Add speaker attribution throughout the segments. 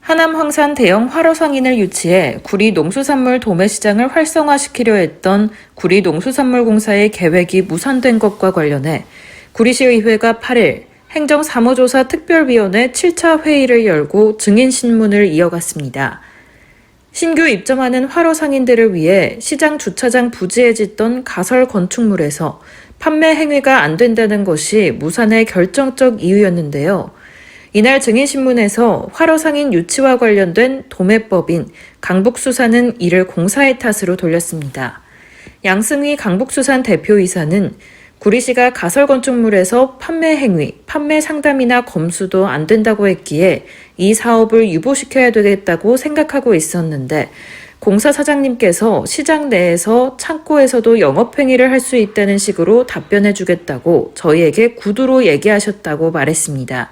Speaker 1: 하남 황산 대형 활어상인을 유치해 구리 농수산물 도매시장을 활성화시키려 했던 구리 농수산물공사의 계획이 무산된 것과 관련해 구리시의회가 8일 행정사무조사 특별위원회 7차 회의를 열고 증인신문을 이어갔습니다. 신규 입점하는 활어상인들을 위해 시장 주차장 부지에 짓던 가설 건축물에서 판매 행위가 안 된다는 것이 무산의 결정적 이유였는데요. 이날 증인신문에서 활어상인 유치와 관련된 도매법인 강북수산은 이를 공사의 탓으로 돌렸습니다. 양승희 강북수산 대표이사는 구리시가 가설 건축물에서 판매 행위, 판매 상담이나 검수도 안 된다고 했기에 이 사업을 유보시켜야 되겠다고 생각하고 있었는데 공사 사장님께서 시장 내에서 창고에서도 영업행위를 할 수 있다는 식으로 답변해 주겠다고 저희에게 구두로 얘기하셨다고 말했습니다.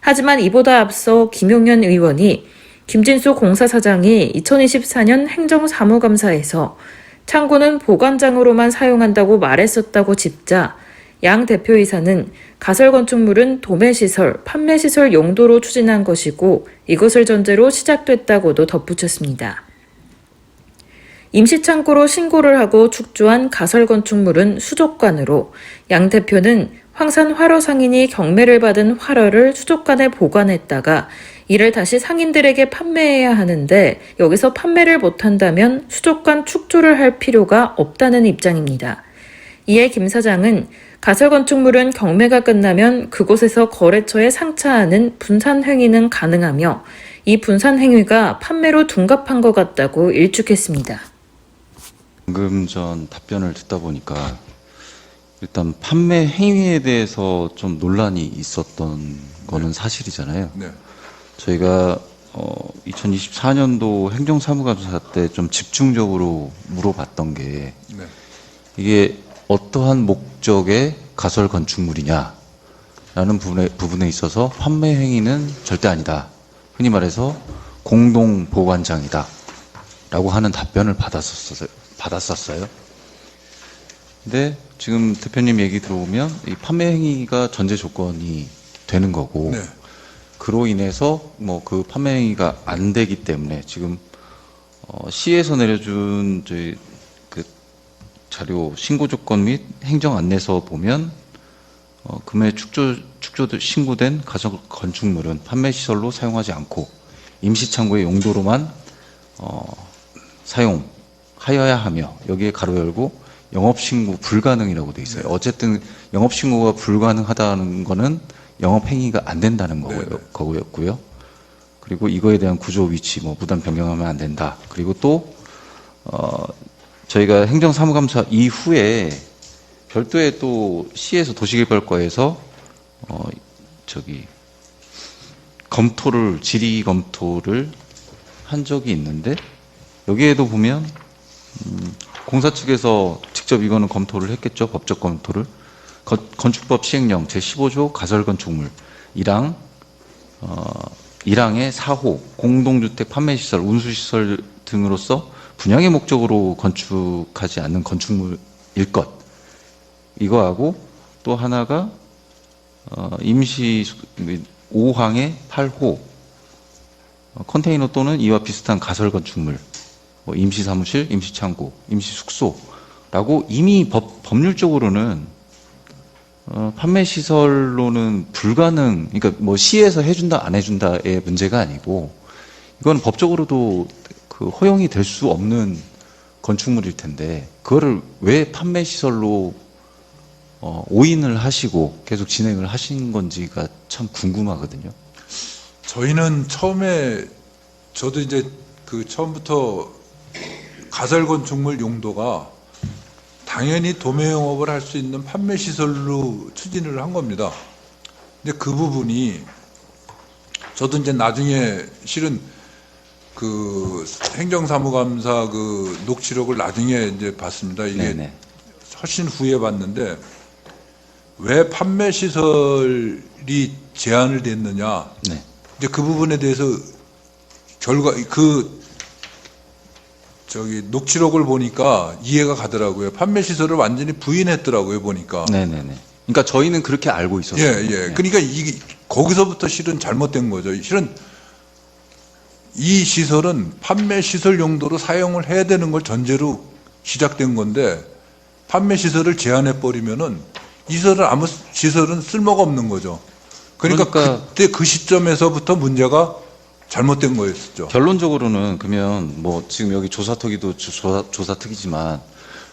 Speaker 1: 하지만 이보다 앞서 김용현 의원이 김진수 공사사장이 2024년 행정사무감사에서 창고는 보관장으로만 사용한다고 말했었다고 짚자 양 대표이사는 가설 건축물은 도매시설, 판매시설 용도로 추진한 것이고 이것을 전제로 시작됐다고도 덧붙였습니다. 임시창고로 신고를 하고 축조한 가설 건축물은 수족관으로 양 대표는 황산 활어상인이 경매를 받은 활어를 수족관에 보관했다가 이를 다시 상인들에게 판매해야 하는데 여기서 판매를 못한다면 수족관 축조를 할 필요가 없다는 입장입니다. 이에 김 사장은 가설 건축물은 경매가 끝나면 그곳에서 거래처에 상차하는 분산 행위는 가능하며 이 분산 행위가 판매로 둔갑한 것 같다고 일축했습니다.
Speaker 2: 방금 전 답변을 듣다 보니까 일단 판매 행위에 대해서 좀 논란이 있었던 거는 사실이잖아요.
Speaker 3: 네.
Speaker 2: 저희가 2024년도 행정사무감사 때 좀 집중적으로 물어봤던 게
Speaker 3: 네.
Speaker 2: 이게 어떠한 목적의 가설 건축물이냐라는 부분에 있어서 판매 행위는 절대 아니다. 흔히 말해서 공동 보관장이다. 라고 하는 답변을 받았었어요. 근데 지금 대표님 얘기 들어보면 이 판매 행위가 전제 조건이 되는 거고
Speaker 3: 네.
Speaker 2: 그로 인해서 뭐 그 판매 행위가 안 되기 때문에 지금 시에서 내려준 저희 그 자료 신고 조건 및 행정 안내서 보면 금해 축조 신고된 가설 건축물은 판매 시설로 사용하지 않고 임시 창고의 용도로만 사용하여야 하며 여기에 가로 열고 영업신고 불가능이라고 돼 있어요. 어쨌든 영업신고가 불가능하다는 거는 영업행위가 안 된다는 거였고요. 그리고 이거에 대한 구조 위치, 뭐 무단 변경하면 안 된다. 그리고 또 저희가 행정사무감사 이후에 별도의 또 시에서 도시개발과에서 질의 검토를 한 적이 있는데 여기에도 보면 공사 측에서 직접 이거는 검토를 했겠죠. 법적 검토를. 건축법 시행령 제15조 가설 건축물 1항 1항의 4호 공동주택 판매시설, 운수시설 등으로서 분양의 목적으로 건축하지 않는 건축물일 것. 이거하고 또 하나가 임시 5항의 8호 컨테이너 또는 이와 비슷한 가설 건축물 뭐 임시사무실, 임시창고, 임시숙소라고 이미 법률적으로는 판매시설로는 불가능, 그러니까 뭐 시에서 해준다 안 해준다의 문제가 아니고 이건 법적으로도 그 허용이 될 수 없는 건축물일 텐데 그거를 왜 판매시설로 오인을 하시고 계속 진행을 하신 건지가 참 궁금하거든요.
Speaker 3: 저희는 처음에 저도 이제 그 처음부터 가설 건축물 용도가 당연히 도매 영업을 할 수 있는 판매 시설로 추진을 한 겁니다. 근데 그 부분이 저도 이제 나중에 실은 그 행정사무감사 그 녹취록을 나중에 이제 봤습니다. 이게
Speaker 2: 네네.
Speaker 3: 훨씬 후에 봤는데 왜 판매 시설이 제한을 됐느냐.
Speaker 2: 네.
Speaker 3: 이제 그 부분에 대해서 녹취록을 보니까 이해가 가더라고요. 판매 시설을 완전히 부인했더라고요, 보니까.
Speaker 2: 네네네. 그러니까 저희는 그렇게 알고 있었어요.
Speaker 3: 예, 예.
Speaker 2: 네.
Speaker 3: 그러니까 이게 거기서부터 실은 잘못된 거죠. 실은 이 시설은 판매 시설 용도로 사용을 해야 되는 걸 전제로 시작된 건데 판매 시설을 제한해 버리면은 이 시설은 아무 시설은 쓸모가 없는 거죠. 그러니까 그때 그 시점에서부터 문제가 잘못된 거였죠.
Speaker 2: 결론적으로는 그러면 뭐 지금 여기 조사특위도 조사특위지만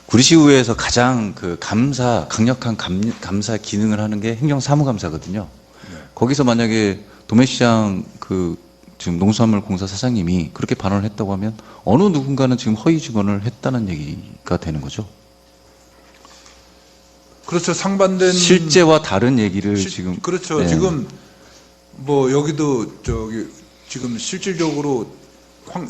Speaker 2: 구리시의회에서 가장 그 강력한 감사 기능을 하는 게 행정사무감사거든요. 거기서 만약에 도매시장 지금 농수산물공사 사장님이 그렇게 반응을 했다고 하면 어느 누군가는 지금 허위 증언을 했다는 얘기가 되는 거죠.
Speaker 3: 그렇죠. 상반된
Speaker 2: 실제와 다른 얘기를 지금
Speaker 3: 그렇죠.
Speaker 2: 네.
Speaker 3: 지금 뭐 여기도 지금 실질적으로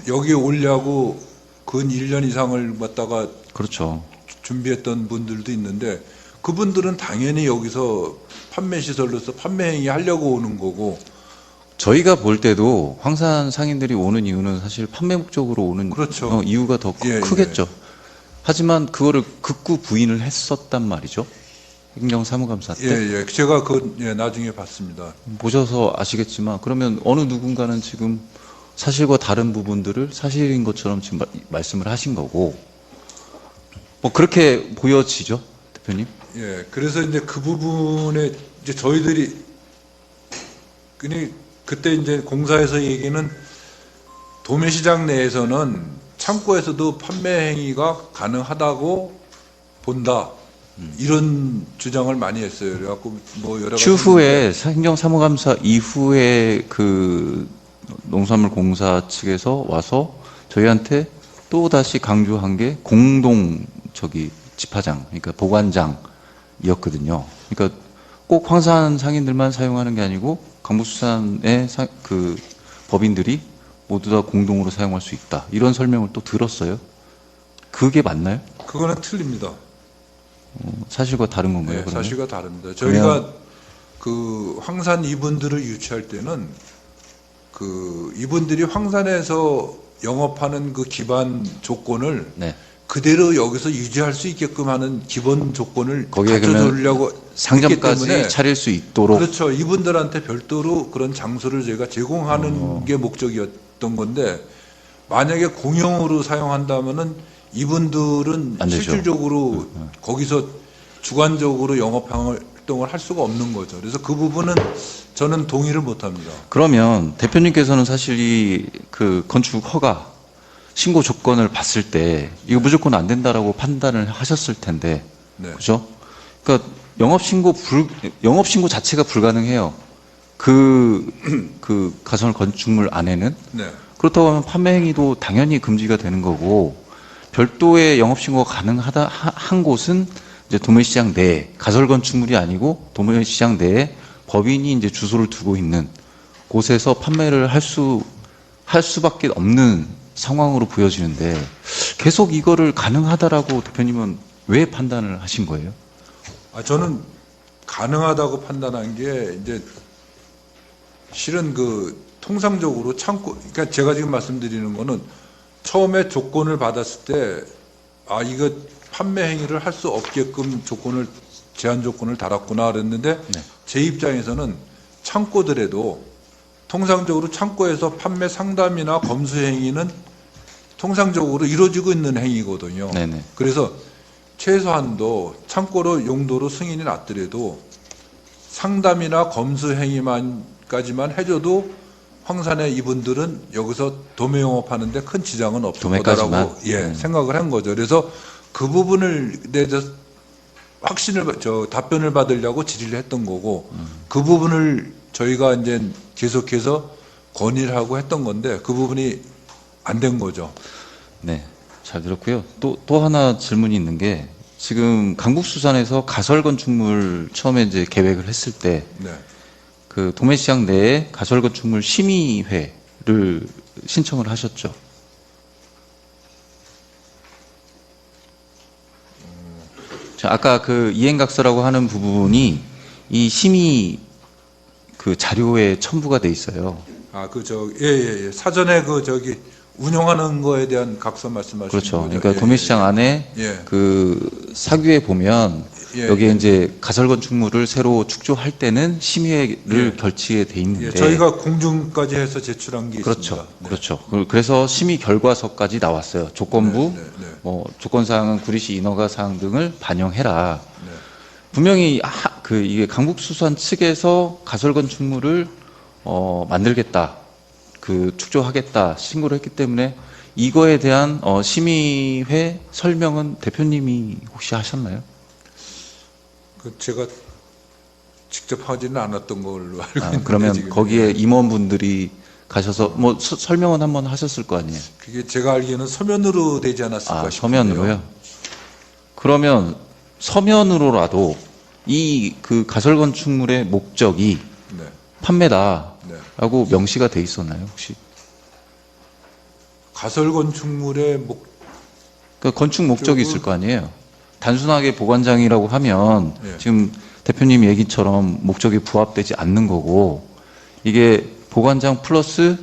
Speaker 3: 여기에 오려고 근 1년 이상을 갖다가
Speaker 2: 그렇죠.
Speaker 3: 준비했던 분들도 있는데 그분들은 당연히 여기서 판매 시설로서 판매 행위 하려고 오는 거고
Speaker 2: 저희가 볼 때도 황산 상인들이 오는 이유는 사실 판매 목적으로 오는
Speaker 3: 그렇죠.
Speaker 2: 이유가 더
Speaker 3: 예,
Speaker 2: 크겠죠.
Speaker 3: 예.
Speaker 2: 하지만 그거를 극구 부인을 했었단 말이죠. 행정사무감사 때.
Speaker 3: 예, 제가 나중에 봤습니다.
Speaker 2: 보셔서 아시겠지만 그러면 어느 누군가는 지금 사실과 다른 부분들을 사실인 것처럼 지금 말씀을 하신 거고 뭐 그렇게 보여지죠, 대표님?
Speaker 3: 예, 그래서 이제 그 부분에 이제 저희들이 그때 이제 공사에서 얘기는 도매시장 내에서는 창고에서도 판매 행위가 가능하다고 본다. 이런 주장을 많이 했어요. 그래갖고 뭐 여러 가지
Speaker 2: 추후에 행정사무감사 이후에 그 농산물공사 측에서 와서 저희한테 또 다시 강조한 게 공동 집화장, 그러니까 보관장이었거든요. 그러니까 꼭 황산 상인들만 사용하는 게 아니고 강북수산의 그 법인들이 모두 다 공동으로 사용할 수 있다. 이런 설명을 또 들었어요. 그게 맞나요?
Speaker 3: 그거는 틀립니다.
Speaker 2: 사실과 다른 건가요?
Speaker 3: 네,
Speaker 2: 그러면?
Speaker 3: 사실과 다릅니다. 저희가 그 황산 이분들을 유치할 때는 그 이분들이 황산에서 영업하는 그 기반 조건을
Speaker 2: 네.
Speaker 3: 그대로 여기서 유지할 수 있게끔 하는 기본 조건을
Speaker 2: 거기에
Speaker 3: 갖춰주려고
Speaker 2: 상점까지 차릴 수 있도록.
Speaker 3: 그렇죠. 이분들한테 별도로 그런 장소를 저희가 제공하는 게 목적이었던 건데 만약에 공용으로 사용한다면은 이분들은
Speaker 2: 안 되죠.
Speaker 3: 실질적으로 거기서 주관적으로 영업 활동을 할 수가 없는 거죠. 그래서 그 부분은 저는 동의를 못 합니다.
Speaker 2: 그러면 대표님께서는 사실 이 그 건축 허가 신고 조건을 봤을 때 이거 무조건 안 된다라고 판단을 하셨을 텐데,
Speaker 3: 네.
Speaker 2: 그죠? 그러니까 영업 신고 자체가 불가능해요. 그 가설 건축물 안에는.
Speaker 3: 네.
Speaker 2: 그렇다고 하면 판매 행위도 당연히 금지가 되는 거고 별도의 영업 신고가 가능하다 한 곳은 이제 도매시장 내에 가설 건축물이 아니고 도매시장 내에 법인이 이제 주소를 두고 있는 곳에서 판매를 할 수밖에 없는 상황으로 보여지는데 계속 이거를 가능하다라고 대표님은 왜 판단을 하신 거예요?
Speaker 3: 저는 가능하다고 판단한 게 이제 실은 그 통상적으로 창고, 그러니까 제가 지금 말씀드리는 거는 처음에 조건을 받았을 때 이거 판매 행위를 할 수 없게끔 제한 조건을 달았구나 그랬는데
Speaker 2: 네.
Speaker 3: 제 입장에서는 창고들에도 통상적으로 창고에서 판매 상담이나 검수 행위는 통상적으로 이루어지고 있는 행위거든요.
Speaker 2: 네네.
Speaker 3: 그래서 최소한도 창고로 용도로 승인이 났더라도 상담이나 검수 행위만까지만 해줘도 황산의 이분들은 여기서 도매 영업하는데 큰 지장은 없을
Speaker 2: 도매까지만?
Speaker 3: 거다라고 생각을 한 거죠. 그래서 그 부분을 대해서 답변을 받으려고 질의를 했던 거고 그 부분을 저희가 이제 계속해서 건의를 하고 했던 건데 그 부분이 안 된 거죠.
Speaker 2: 네, 잘 들었고요. 또 하나 질문이 있는 게 지금 강북수산에서 가설 건축물 처음에 이제 계획을 했을 때
Speaker 3: 네.
Speaker 2: 그 도매시장 내에 가설 건축물 심의회를 신청을 하셨죠. 자, 아까 그 이행각서라고 하는 부분이 이 심의 그 자료에 첨부가 돼 있어요.
Speaker 3: 사전에 운영하는 거에 대한 각서 말씀하시는
Speaker 2: 그렇죠.
Speaker 3: 거죠?
Speaker 2: 그러니까 도매시장 안에
Speaker 3: 예.
Speaker 2: 그 사규에 보면
Speaker 3: 예,
Speaker 2: 여기에
Speaker 3: 예.
Speaker 2: 이제 가설 건축물을 새로 축조할 때는 심의를
Speaker 3: 예.
Speaker 2: 결치에 돼 있는데
Speaker 3: 예, 저희가 공증까지 해서 제출한 게
Speaker 2: 그렇죠.
Speaker 3: 있습니다. 네.
Speaker 2: 그렇죠. 그래서 심의 결과서까지 나왔어요. 조건부,
Speaker 3: 네, 네, 네.
Speaker 2: 뭐 조건사항은 구리시 인허가 사항 등을 반영해라.
Speaker 3: 네.
Speaker 2: 분명히 이게 강북수산 측에서 가설 건축물을 만들겠다, 그 축조하겠다 신고를 했기 때문에 이거에 대한 심의회 설명은 대표님이 혹시 하셨나요?
Speaker 3: 그 제가 직접 하지는 않았던 걸로 알고 있는데
Speaker 2: 그러면
Speaker 3: 지금.
Speaker 2: 거기에 임원분들이 가셔서 뭐 설명은 한번 하셨을 거 아니에요?
Speaker 3: 그게 제가 알기에는 서면으로 되지 않았을까 싶은데요.
Speaker 2: 서면으로요? 그러면 서면으로라도 이 그 가설 건축물의 목적이
Speaker 3: 네.
Speaker 2: 판매다라고 명시가 돼 있었나요, 혹시?
Speaker 3: 가설 건축물의
Speaker 2: 그러니까 건축 목적이 있을 거 아니에요. 단순하게 보관장이라고 하면
Speaker 3: 예.
Speaker 2: 지금 대표님 얘기처럼 목적이 부합되지 않는 거고 이게 보관장 플러스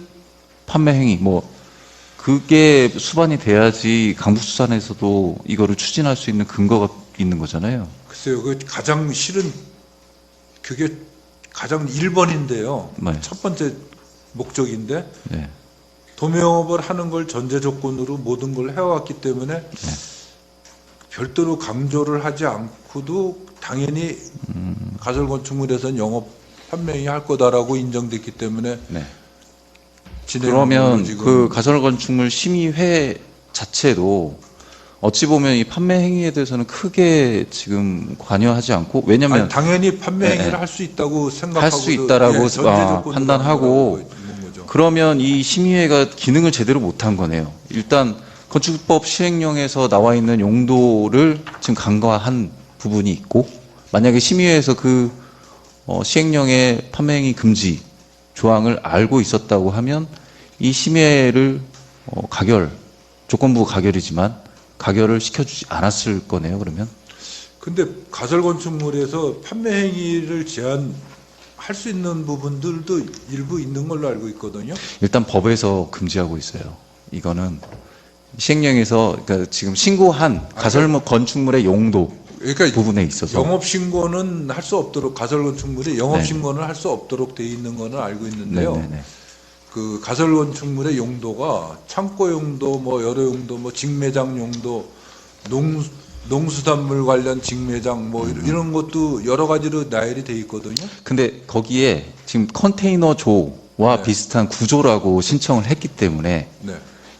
Speaker 2: 판매 행위 뭐 그게 수반이 돼야지 강북수산에서도 이거를 추진할 수 있는 근거가 있는 거잖아요.
Speaker 3: 글쎄요, 그 가장 실은 그게 가장 1번인데요.
Speaker 2: 네.
Speaker 3: 첫 번째 목적인데
Speaker 2: 네.
Speaker 3: 도매업을 하는 걸 전제 조건으로 모든 걸 해왔기 때문에 별도로 강조를 하지 않고도 당연히 가설 건축물에서는 영업 판매행위 할 거다라고 인정됐기 때문에
Speaker 2: 네.
Speaker 3: 진행한
Speaker 2: 그러면
Speaker 3: 걸로 지금
Speaker 2: 그 가설 건축물 심의회 자체도 어찌 보면 이 판매 행위에 대해서는 크게 지금 관여하지 않고 왜냐면
Speaker 3: 아니, 당연히 판매 행위를
Speaker 2: 네.
Speaker 3: 할 수 있다고 생각하고
Speaker 2: 할 수 있다라고 판단하고 그러면 이 심의회가 기능을 제대로 못한 거네요. 일단 건축법 시행령에서 나와 있는 용도를 지금 간과한 부분이 있고 만약에 심의회에서 그 시행령의 판매행위 금지 조항을 알고 있었다고 하면 이 심의회를 조건부 가결이지만 가결을 시켜주지 않았을 거네요. 그러면
Speaker 3: 근데 가설 건축물에서 판매 행위를 제한할 수 있는 부분들도 일부 있는 걸로 알고 있거든요.
Speaker 2: 일단 법에서 금지하고 있어요. 이거는 시행령에서 그러니까 지금 신고한 가설 건축물의 용도
Speaker 3: 그러니까
Speaker 2: 부분에 있어서
Speaker 3: 영업 신고는 할 수 없도록 가설 건축물이 영업
Speaker 2: 네.
Speaker 3: 신고는 할 수 없도록 돼 있는 거는 알고 있는데요.
Speaker 2: 네네네.
Speaker 3: 그 가설 건축물의 용도가 창고 용도, 뭐 여러 용도, 뭐 직매장 용도, 농수산물 관련 직매장 뭐 이런 것도 여러 가지로 나열이 돼 있거든요.
Speaker 2: 근데 거기에 지금 컨테이너 조와
Speaker 3: 네.
Speaker 2: 비슷한 구조라고 신청을 했기 때문에
Speaker 3: 네.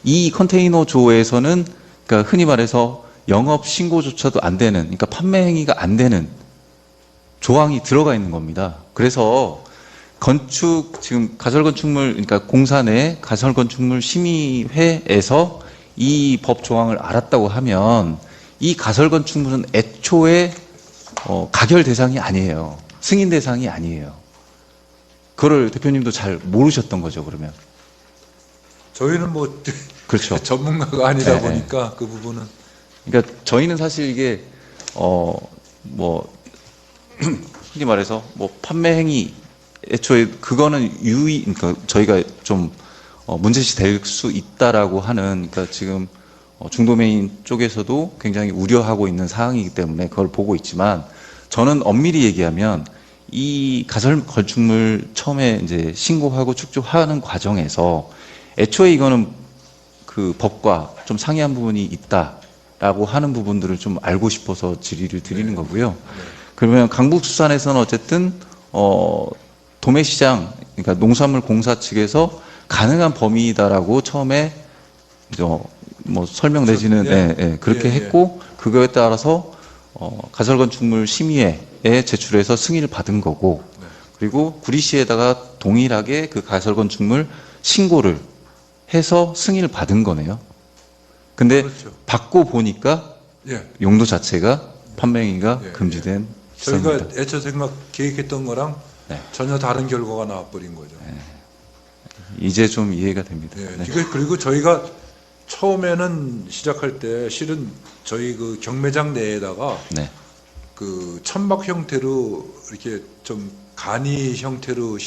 Speaker 2: 이 컨테이너 조에서는 그러니까 흔히 말해서 영업 신고조차도 안 되는 그러니까 판매 행위가 안 되는 조항이 들어가 있는 겁니다. 그래서 지금 가설 건축물 그러니까 공사 내 가설 건축물 심의회에서 이 법 조항을 알았다고 하면 이 가설 건축물은 애초에 가결 대상이 아니에요. 승인 대상이 아니에요. 그걸 대표님도 잘 모르셨던 거죠, 그러면.
Speaker 3: 저희는 뭐
Speaker 2: 그렇죠.
Speaker 3: 전문가가 아니다
Speaker 2: 네,
Speaker 3: 보니까 그 부분은
Speaker 2: 그러니까 저희는 사실 이게 뭐 흔히 말해서 뭐 판매 행위 애초에 그거는 그러니까 저희가 좀 문제시 될 수 있다라고 하는 그러니까 지금 중도메인 쪽에서도 굉장히 우려하고 있는 사항이기 때문에 그걸 보고 있지만 저는 엄밀히 얘기하면 이 가설 건축물 처음에 이제 신고하고 축조하는 과정에서 애초에 이거는 그 법과 좀 상이한 부분이 있다라고 하는 부분들을 좀 알고 싶어서 질의를 드리는 거고요. 그러면 강북수산에서는 어쨌든 도매시장 그러니까 농산물 공사 측에서 가능한 범위이다라고 처음에 뭐 설명 내지는 그렇게 했고 그거에 따라서 가설 건축물 심의회에 제출해서 승인을 받은 거고 그리고 구리시에다가 동일하게 그 가설 건축물 신고를 해서 승인을 받은 거네요. 근데
Speaker 3: 그렇죠.
Speaker 2: 받고 보니까
Speaker 3: 예.
Speaker 2: 용도 자체가 판매행위가
Speaker 3: 예,
Speaker 2: 금지된
Speaker 3: 저희가
Speaker 2: 시설입니다.
Speaker 3: 애초 계획했던 거랑
Speaker 2: 네.
Speaker 3: 전혀 다른 결과가 나와버린 거죠.
Speaker 2: 이제 좀 이해가 됩니다.
Speaker 3: 예,
Speaker 2: 네.
Speaker 3: 그리고 저희가 처음에는 시작할 때 실은 저희 그 경매장 내에다가
Speaker 2: 네.
Speaker 3: 그 천막 형태로 이렇게 좀 간이 형태로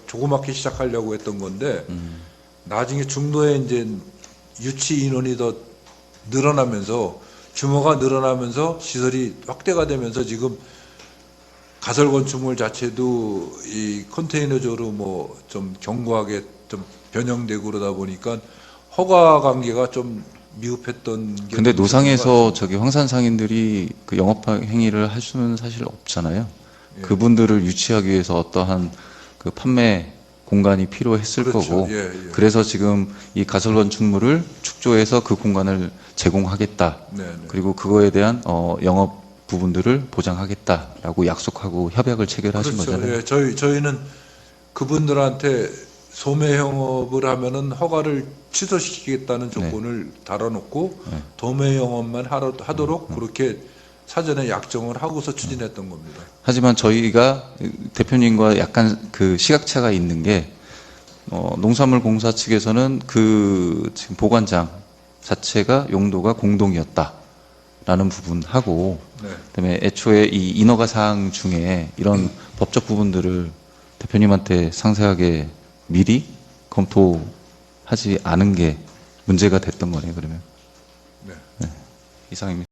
Speaker 3: 조그맣게 시작하려고 했던 건데 나중에 중도에 이제 유치 인원이 더 늘어나면서 규모가 늘어나면서 시설이 확대가 되면서 지금 가설 건축물 자체도 이 컨테이너적으로 뭐 좀 견고하게 좀 변형되고 그러다 보니까 허가 관계가 좀 미흡했던 게.
Speaker 2: 근데
Speaker 3: 좀
Speaker 2: 노상에서
Speaker 3: 있는
Speaker 2: 저기 황산 상인들이 그 영업 행위를 할 수는 사실 없잖아요.
Speaker 3: 예.
Speaker 2: 그분들을 유치하기 위해서 어떠한 그 판매 공간이 필요했을
Speaker 3: 그렇죠.
Speaker 2: 거고,
Speaker 3: 예, 예.
Speaker 2: 그래서 지금 이 가설 건축물을 축조해서 그 공간을 제공하겠다.
Speaker 3: 네, 네.
Speaker 2: 그리고 그거에 대한 영업 부분들을 보장하겠다라고 약속하고 협약을 체결하신
Speaker 3: 그렇죠.
Speaker 2: 거잖아요.
Speaker 3: 예, 저희는 그분들한테 소매 영업을 하면은 허가를 취소시키겠다는 조건을 달아놓고 도매 영업만 하도록 그렇게 사전에 약정을 하고서 추진했던 겁니다.
Speaker 2: 하지만 저희가 대표님과 약간 그 시각차가 있는 게 농산물공사 측에서는 그 지금 보관장 자체가 용도가 공동이었다라는 부분하고,
Speaker 3: 네.
Speaker 2: 그다음에 애초에 이 인허가 사항 중에 이런 법적 부분들을 대표님한테 상세하게 미리 검토하지 않은 게 문제가 됐던 거네요. 그러면
Speaker 3: 네.
Speaker 2: 이상입니다.